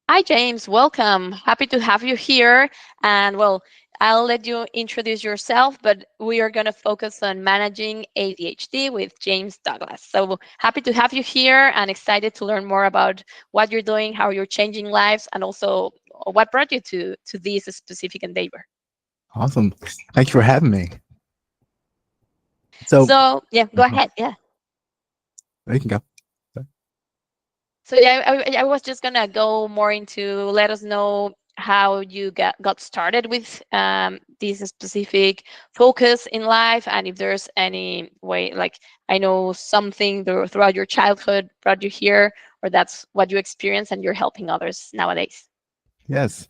Hi, James. Welcome. Happy to have you here. And well, I'll let you introduce yourself, but we are going to focus on managing ADHD with James Douglas. So happy to have you here and excited to learn more about what you're doing, how you're changing lives, and also what brought you to this specific endeavor. Awesome. Thank you for having me. So, So yeah, go uh-huh, ahead. Yeah. there you can go. So yeah, I was just gonna go more into let us know how you got started with this specific focus in life, and if there's any way, like I know something throughout your childhood brought you here, or that's what you experienced, and you're helping others nowadays. Yes.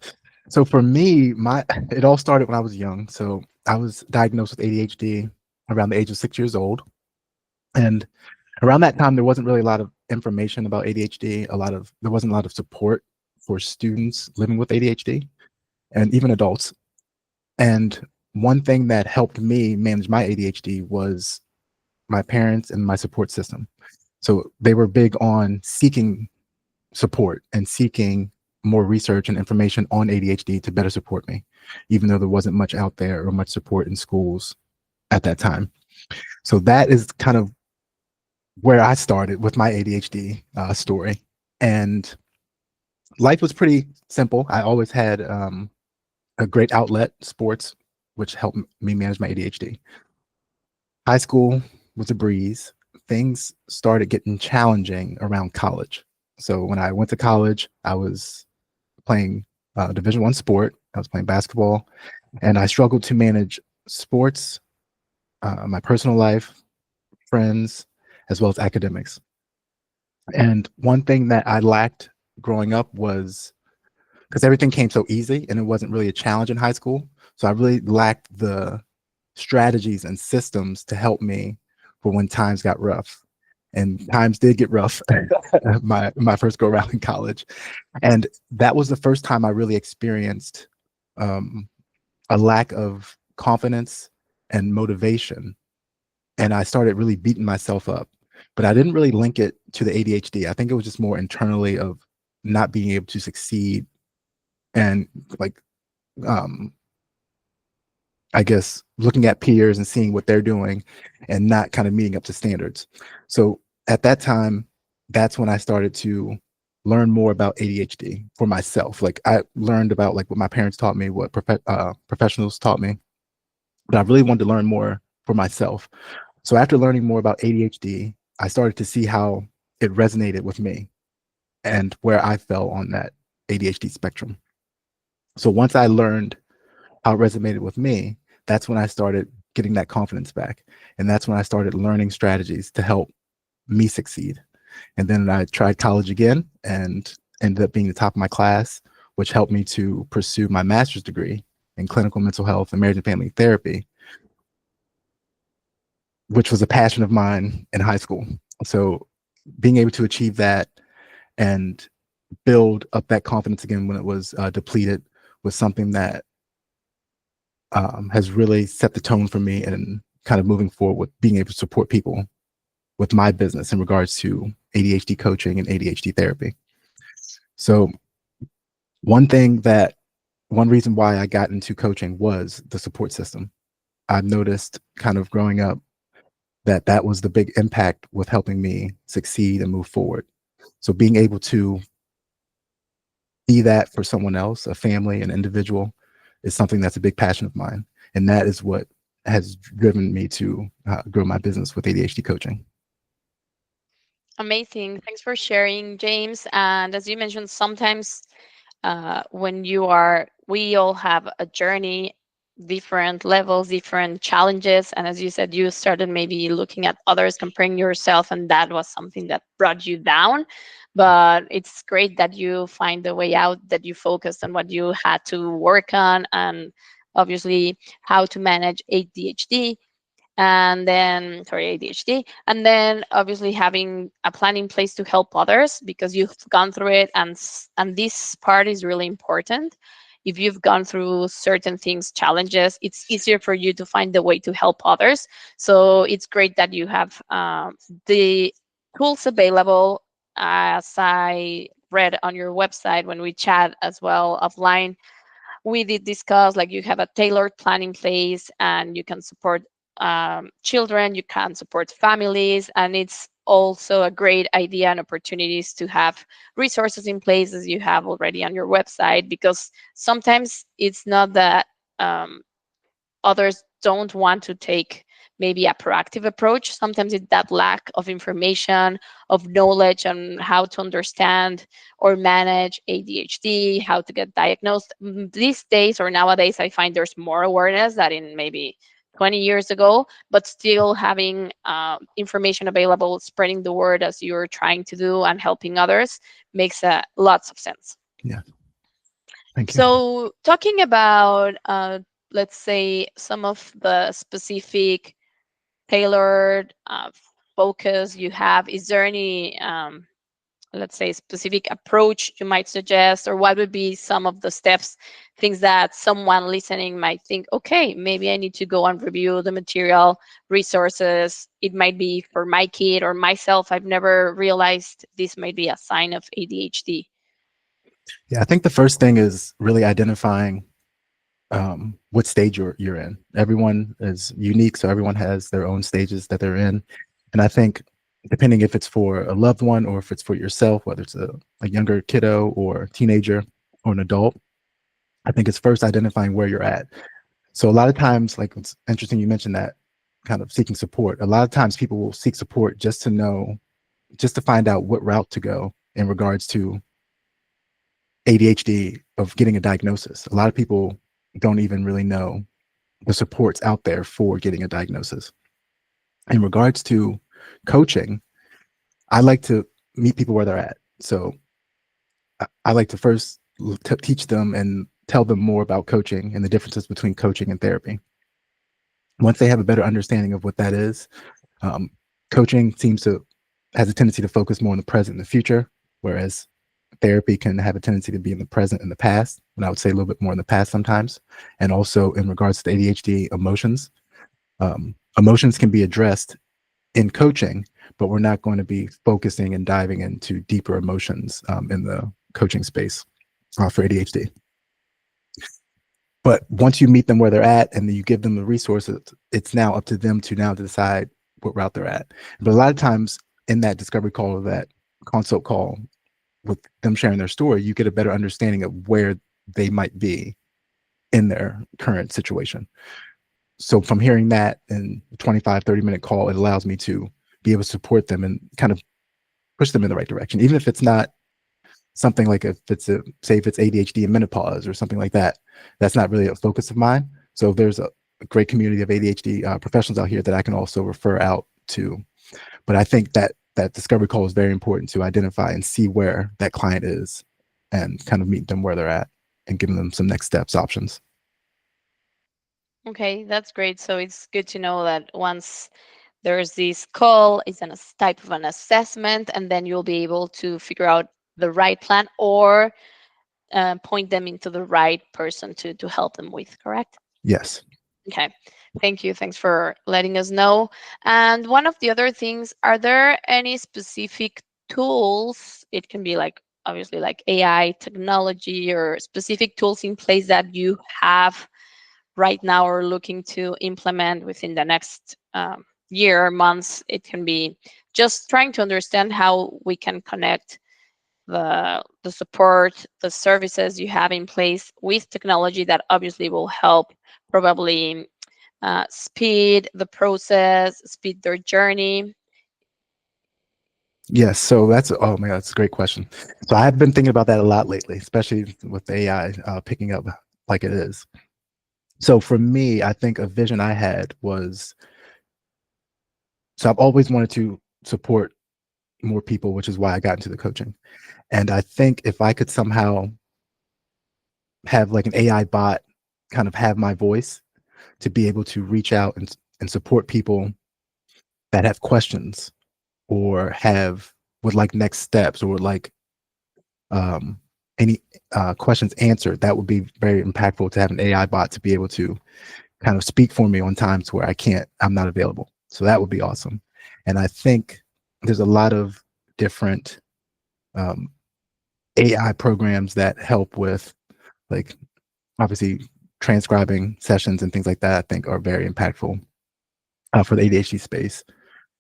So for me, my it all started when I was young. So I was diagnosed with ADHD around the age of 6 years old. And around that time, there wasn't really a lot of information about ADHD. There wasn't a lot of support for students living with ADHD and even adults. And one thing that helped me manage my ADHD was my parents and my support system. So they were big on seeking support and seeking more research and information on ADHD to better support me, even though there wasn't much out there or much support in schools at that time. So that is kind of where I started with my ADHD story. And life was pretty simple. I always had a great outlet, sports, which helped me manage my ADHD. High school was a breeze. Things started getting challenging around college. So when I went to college, I was playing Division One sport. I was playing basketball, and I struggled to manage sports, my personal life, friends, as well as academics. And one thing that I lacked growing up was because everything came so easy and it wasn't really a challenge in high school. So I really lacked the strategies and systems to help me for when times got rough. And times did get rough my first go around in college. And that was the first time I really experienced um, a lack of confidence and motivation. And I started really beating myself up. But I didn't really link it to the ADHD. I think it was just more internally of not being able to succeed and like um I guess looking at peers and seeing what they're doing and not kind of meeting up to standards. So at that time, that's when I started to learn more about ADHD for myself. Like I learned about like what my parents taught me, what professionals taught me, but I really wanted to learn more for myself. So after learning more about ADHD, I started to see how it resonated with me and where I fell on that ADHD spectrum. So once I learned how it resonated with me, that's when I started getting that confidence back. And that's when I started learning strategies to help me succeed. And then I tried college again and ended up being the top of my class, which helped me to pursue my master's degree in clinical mental health and marriage and family therapy, which was a passion of mine in high school. So being able to achieve that and build up that confidence again when it was depleted was something that has really set the tone for me and kind of moving forward with being able to support people with my business in regards to ADHD coaching and ADHD therapy. So one reason why I got into coaching was the support system. I've noticed kind of growing up that that was the big impact with helping me succeed and move forward. So being able to be that for someone else, a family, an individual, is something that's a big passion of mine. And that is what has driven me to grow my business with ADHD coaching. Amazing. Thanks for sharing, James. And as you mentioned, sometimes when you are, we all have a journey, different levels, different challenges. And as you said, you started maybe looking at others, comparing yourself, and that was something that brought you down. But it's great that you find the way out, that you focused on what you had to work on, and obviously how to manage ADHD and then sorry ADHD, and then obviously having a plan in place to help others because you've gone through it, and this part is really important. If you've gone through certain things, challenges, it's easier for you to find the way to help others. So it's great that you have the tools available. As I read on your website when we chat as well offline, we did discuss like you have a tailored plan in place and you can support children, you can support families, and it's also a great idea and opportunities to have resources in place as you have already on your website, because sometimes it's not that others don't want to take maybe a proactive approach. Sometimes it's that lack of information, of knowledge on how to understand or manage ADHD, how to get diagnosed. These days or nowadays, I find there's more awareness than in maybe 20 years ago, but still having information available, spreading the word as you're trying to do and helping others makes lots of sense. Yeah. Thank you. So, talking about, let's say, some of the specific tailored focus you have, is there any, let's say, specific approach you might suggest, or what would be some of the steps, things that someone listening might think, okay, maybe I need to go and review the material, resources. It might be for my kid or myself. I've never realized this might be a sign of ADHD. Yeah, I think the first thing is really identifying what stage you're in. Everyone is unique, so everyone has their own stages that they're in. And I think depending if it's for a loved one or if it's for yourself, whether it's a younger kiddo or teenager or an adult, I think it's first identifying where you're at. So a lot of times, like, it's interesting you mentioned that, kind of seeking support. A lot of times people will seek support just to find out what route to go in regards to ADHD, of getting a diagnosis. A lot of people don't even really know the supports out there for getting a diagnosis. In regards to coaching, I like to meet people where they're at. So I like to first teach them and tell them more about coaching and the differences between coaching and therapy. Once they have a better understanding of what that is, coaching has a tendency to focus more on the present and the future, whereas therapy can have a tendency to be in the present and the past, and I would say a little bit more in the past sometimes. And also in regards to ADHD, emotions. Emotions can be addressed in coaching, but we're not going to be focusing and diving into deeper emotions in the coaching space for ADHD. But once you meet them where they're at and then you give them the resources, it's now up to them to decide what route they're at. But a lot of times in that discovery call or that consult call, with them sharing their story, you get a better understanding of where they might be in their current situation. So from hearing that in a 25, 30-minute call, it allows me to be able to support them and kind of push them in the right direction. Even if it's not something like if it's ADHD and menopause or something like that, that's not really a focus of mine. So there's a great community of ADHD professionals out here that I can also refer out to. But I think that discovery call is very important to identify and see where that client is and kind of meet them where they're at and giving them some next steps options. Okay, that's great. So it's good to know that once there's this call, it's a type of an assessment, and then you'll be able to figure out the right plan or point them into the right person to help them with, correct? Yes. Okay, thank you. Thanks for letting us know. And one of the other things, are there any specific tools? It can be like obviously like AI technology or specific tools in place that you have right now or looking to implement within the next year or months. It can be just trying to understand how we can connect the support, the services you have in place with technology that obviously will help probably speed the process, speed their journey. Yes. So oh my God, that's a great question. So I've been thinking about that a lot lately, especially with AI picking up like it is. So for me, I think a vision I had was, so I've always wanted to support more people, which is why I got into the coaching. And I think if I could somehow have like an AI bot kind of have my voice to be able to reach out and support people that have questions or would like next steps or would like any questions answered, that would be very impactful to have an AI bot to be able to kind of speak for me on times where I'm not available. So that would be awesome. And I think there's a lot of different AI programs that help with, like, obviously transcribing sessions and things like that, I think are very impactful for the ADHD space.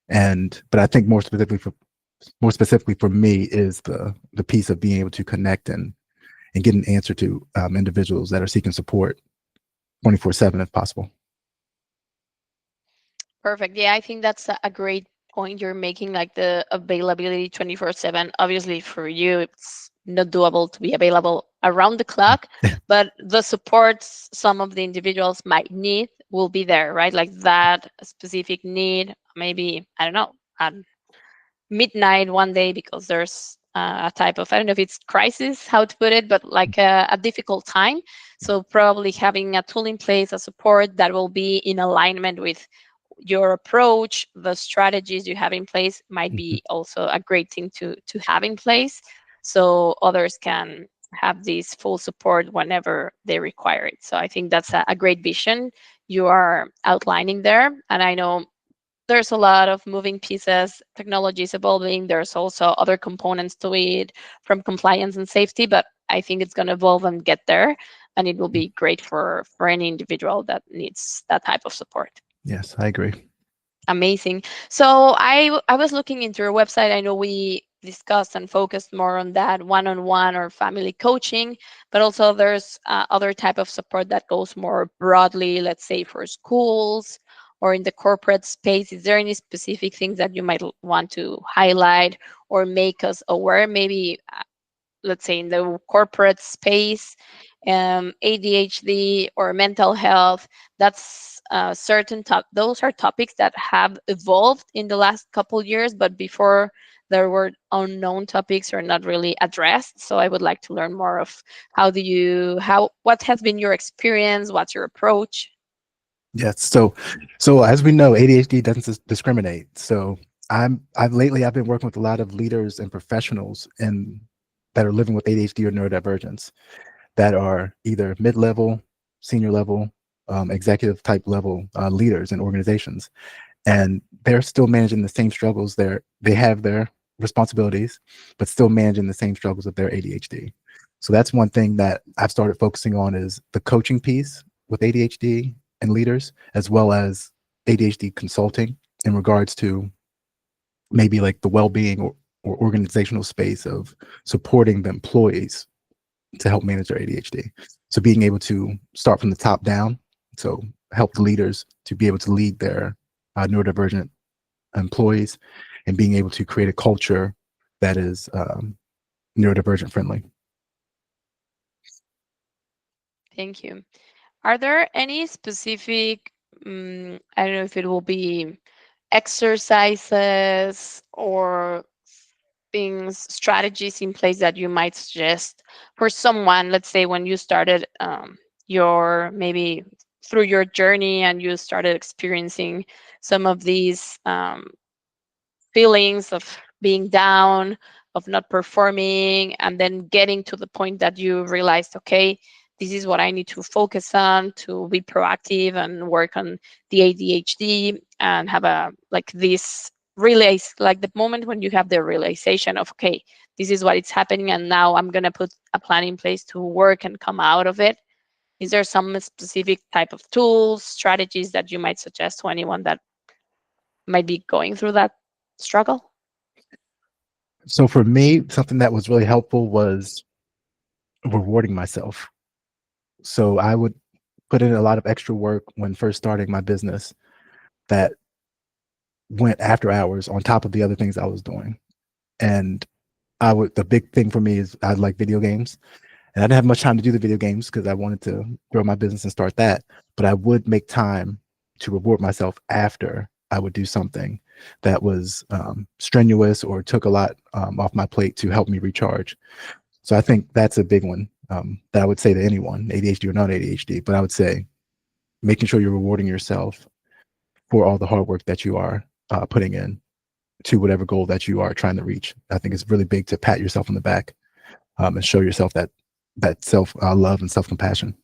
And but I think more specifically for me is the piece of being able to connect and get an answer to individuals that are seeking support 24/7 if possible. Perfect. Yeah, I think that's a great point you're making, like the availability 24/7. Obviously, for you, it's not doable to be available around the clock, but the supports some of the individuals might need will be there, right? Like that specific need, maybe, I don't know, at midnight one day because there's a type of, I don't know if it's crisis, how to put it, but like a difficult time. So probably having a tool in place, a support that will be in alignment with your approach, the strategies you have in place might Mhm. be also a great thing to have in place, so others can have this full support whenever they require it. So I think that's a great vision you are outlining there. And I know there's a lot of moving pieces, technology is evolving, there's also other components to it from compliance and safety, but I think it's going to evolve and get there, and it will be great for any individual that needs that type of support. Yes, I agree. Amazing. So I was looking into your website. I know we discussed and focused more on that one-on-one or family coaching, but also there's other type of support that goes more broadly, let's say for schools or in the corporate space. Is there any specific things that you might want to highlight or make us aware? Maybe let's say in the corporate space, ADHD or mental health, that's those are topics that have evolved in the last couple years, but before there were unknown topics or not really addressed. So I would like to learn more of what has been your experience, what's your approach? Yes. So as we know, ADHD doesn't discriminate. So I've been working with a lot of leaders and professionals and that are living with ADHD or neurodivergence that are either mid-level, senior level, executive type level leaders in organizations, and they're still managing the same struggles. They have their responsibilities, but still managing the same struggles of their ADHD. So that's one thing that I've started focusing on is the coaching piece with ADHD and leaders, as well as ADHD consulting in regards to maybe like the well-being or organizational space of supporting the employees to help manage their ADHD. So being able to start from the top down, so help the leaders to be able to lead their neurodivergent employees and being able to create a culture that is neurodivergent friendly. Thank you. Are there any specific, I don't know if it will be exercises or things, strategies in place that you might suggest for someone, let's say when you started your maybe through your journey and you started experiencing some of these feelings of being down, of not performing, and then getting to the point that you realized, okay, this is what I need to focus on to be proactive and work on the ADHD and have a like this realize like the moment when you have the realization of okay, this is what is happening and now I'm gonna put a plan in place to work and come out of it. Is there some specific type of tools, strategies that you might suggest to anyone that might be going through that struggle? So for me, something that was really helpful was rewarding myself. So I would put in a lot of extra work when first starting my business that went after hours on top of the other things I was doing. And the big thing for me is I like video games. And I didn't have much time to do the video games because I wanted to grow my business and start that. But I would make time to reward myself after I would do something that was strenuous or took a lot off my plate to help me recharge. So I think that's a big one that I would say to anyone, ADHD or not ADHD. But I would say making sure you're rewarding yourself for all the hard work that you are putting in to whatever goal that you are trying to reach. I think it's really big to pat yourself on the back and show yourself that self love and self compassion.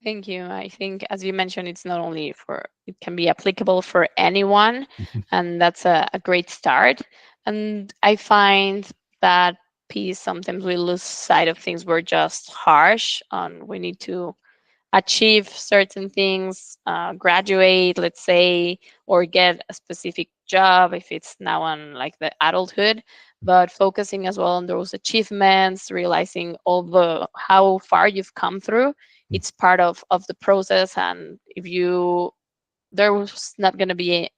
Thank you. I think, as you mentioned, it's not only for, it can be applicable for anyone, Mhm. and that's a great start. And I find that piece, sometimes we lose sight of things. We're just harsh on we need to achieve certain things, graduate, let's say, or get a specific job if it's now on like the adulthood, but focusing as well on those achievements, realizing all the how far you've come through. It's part of the process, and if you there's not going to be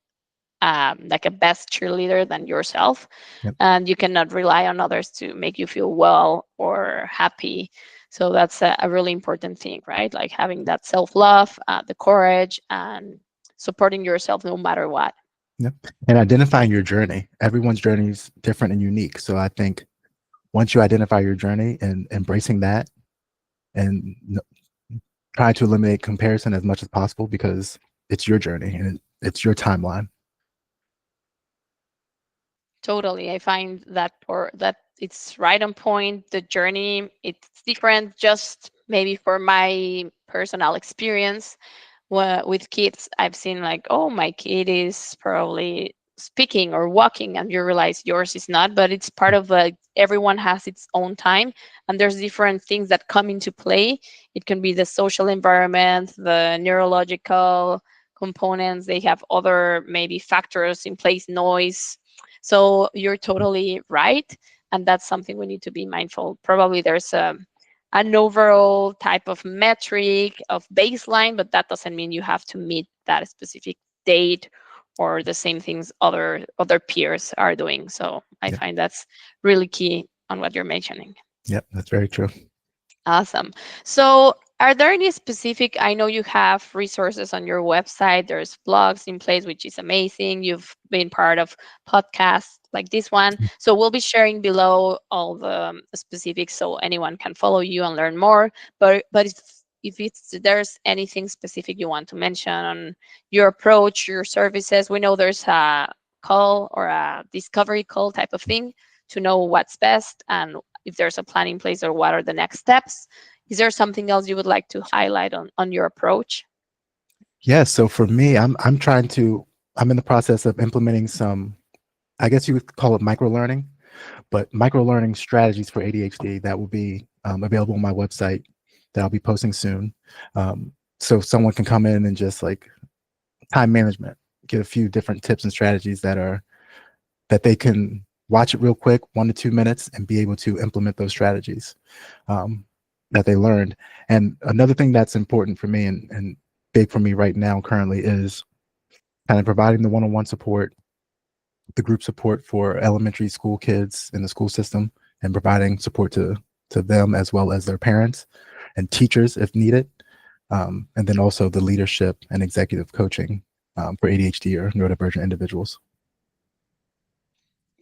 like a best cheerleader than yourself, Yep. and you cannot rely on others to make you feel well or happy. So that's a really important thing, right? Like having that self-love, the courage, and supporting yourself no matter what. Yep. And identifying your journey. Everyone's journey is different and unique. So I think once you identify your journey and embracing that, and try to eliminate comparison as much as possible, because it's your journey and it's your timeline. Totally. I find that or that it's right on point. The journey, it's different just maybe for my personal experience. With kids, I've seen like, oh, my kid is probably speaking or walking, and you realize yours is not, but it's part of everyone has its own time, and there's different things that come into play. It can be the social environment, the neurological components. They have other maybe factors in place, noise. So you're totally right, and that's something we need to be mindful. Probably there's an overall type of metric of baseline, but that doesn't mean you have to meet that specific date or the same things other peers are doing. So I Yep. find that's really key on what you're mentioning. Yep, that's very true. Awesome. So, are there any specific? I know you have resources on your website. There's blogs in place, which is amazing. You've been part of podcasts like this one. So, we'll be sharing below all the specifics so anyone can follow you and learn more. But if it's there's anything specific you want to mention on your approach, your services, we know there's a call or a discovery call type of thing to know what's best and if there's a plan in place or what are the next steps. Is there something else you would like to highlight on your approach? Yeah, so for me, I'm in the process of implementing some, I guess you would call it micro learning, but micro learning strategies for ADHD that will be available on my website that I'll be posting soon. So someone can come in and just like time management, get a few different tips and strategies that they can watch it real quick, 1 to 2 minutes, and be able to implement those strategies that they learned. And another thing that's important for me and big for me right now currently is kind of providing the one-on-one support, the group support for elementary school kids in the school system, and providing support to them as well as their parents and teachers if needed. And then also the leadership and executive coaching for ADHD or neurodivergent individuals.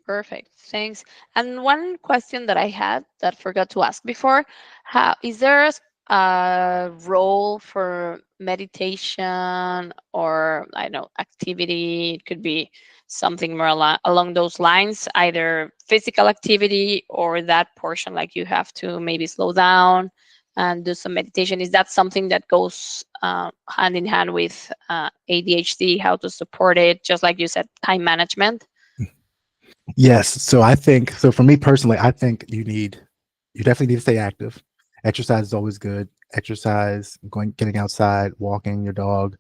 Perfect. Thanks. And one question that I had that I forgot to ask before, how is there a role for meditation or I don't know activity? It could be something more along those lines, either physical activity or that portion like you have to maybe slow down and do some meditation. Is that something that goes hand in hand with ADHD, how to support it, just like you said, time management? Yes. So for me personally, I think you definitely need to stay active. Exercise is always good. Exercise, getting outside, walking your dog,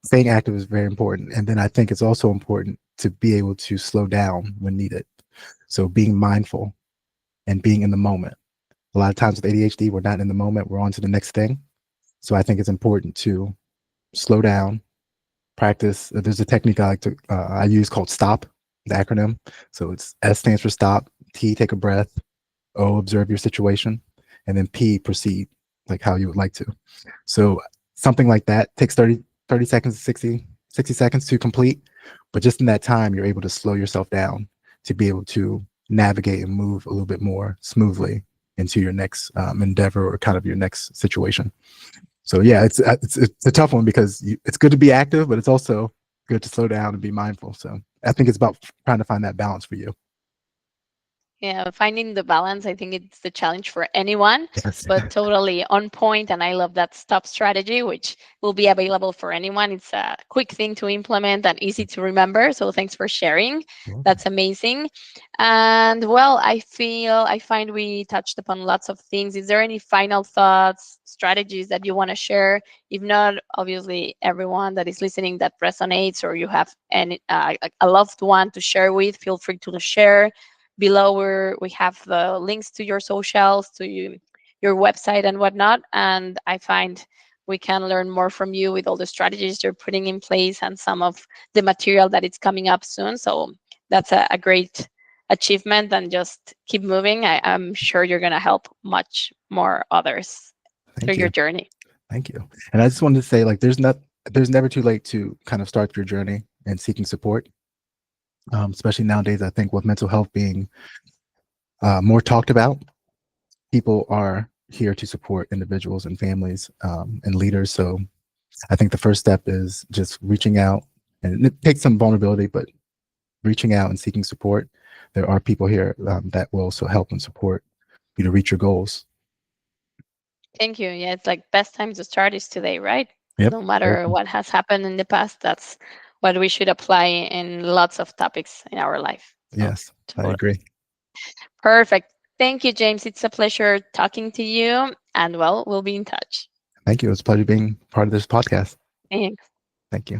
staying active is very important. And then I think it's also important to be able to slow down when needed. So being mindful and being in the moment. A lot of times with ADHD, we're not in the moment, we're on to the next thing. So I think it's important to slow down, practice. There's a technique I use called STOP, the acronym. So it's S stands for stop, T, take a breath, O, observe your situation, and then P, proceed, like how you would like to. So something like that takes 30 seconds, 60 seconds to complete. But just in that time, you're able to slow yourself down to be able to navigate and move a little bit more smoothly into your next endeavor or kind of your next situation. So yeah, it's a tough one because it's good to be active, but it's also good to slow down and be mindful. So I think it's about trying to find that balance for you. Yeah, finding the balance, I think it's the challenge for anyone, Yes. but totally on point. And I love that stop strategy, which will be available for anyone. It's a quick thing to implement and easy to remember. So thanks for sharing. You're welcome. That's amazing. And well, I find we touched upon lots of things. Is there any final thoughts, strategies that you want to share? If not, obviously, everyone that is listening that resonates, or you have any a loved one to share with, feel free to share. Below where we have the links to your socials, to your website and whatnot. And I find we can learn more from you with all the strategies you're putting in place and some of the material that is coming up soon. So that's a great achievement, and just keep moving. I'm sure you're going to help much more others through Thank your you. journey. Thank you. And I just wanted to say, like, there's never too late to kind of start your journey and seeking support. Especially nowadays, I think with mental health being more talked about, people are here to support individuals and families and leaders. So I think the first step is just reaching out, and it takes some vulnerability, but reaching out and seeking support. There are people here that will also help and support you to reach your goals. Thank you. Yeah, it's like best time to start is today, right? Yep. No matter what has happened in the past, that's what we should apply in lots of topics in our life. So Yes, I totally agree. perfect. Thank you, James. It's a pleasure talking to you. And well, we'll be in touch. Thank you. It's a pleasure being part of this podcast. Thanks. Thank you.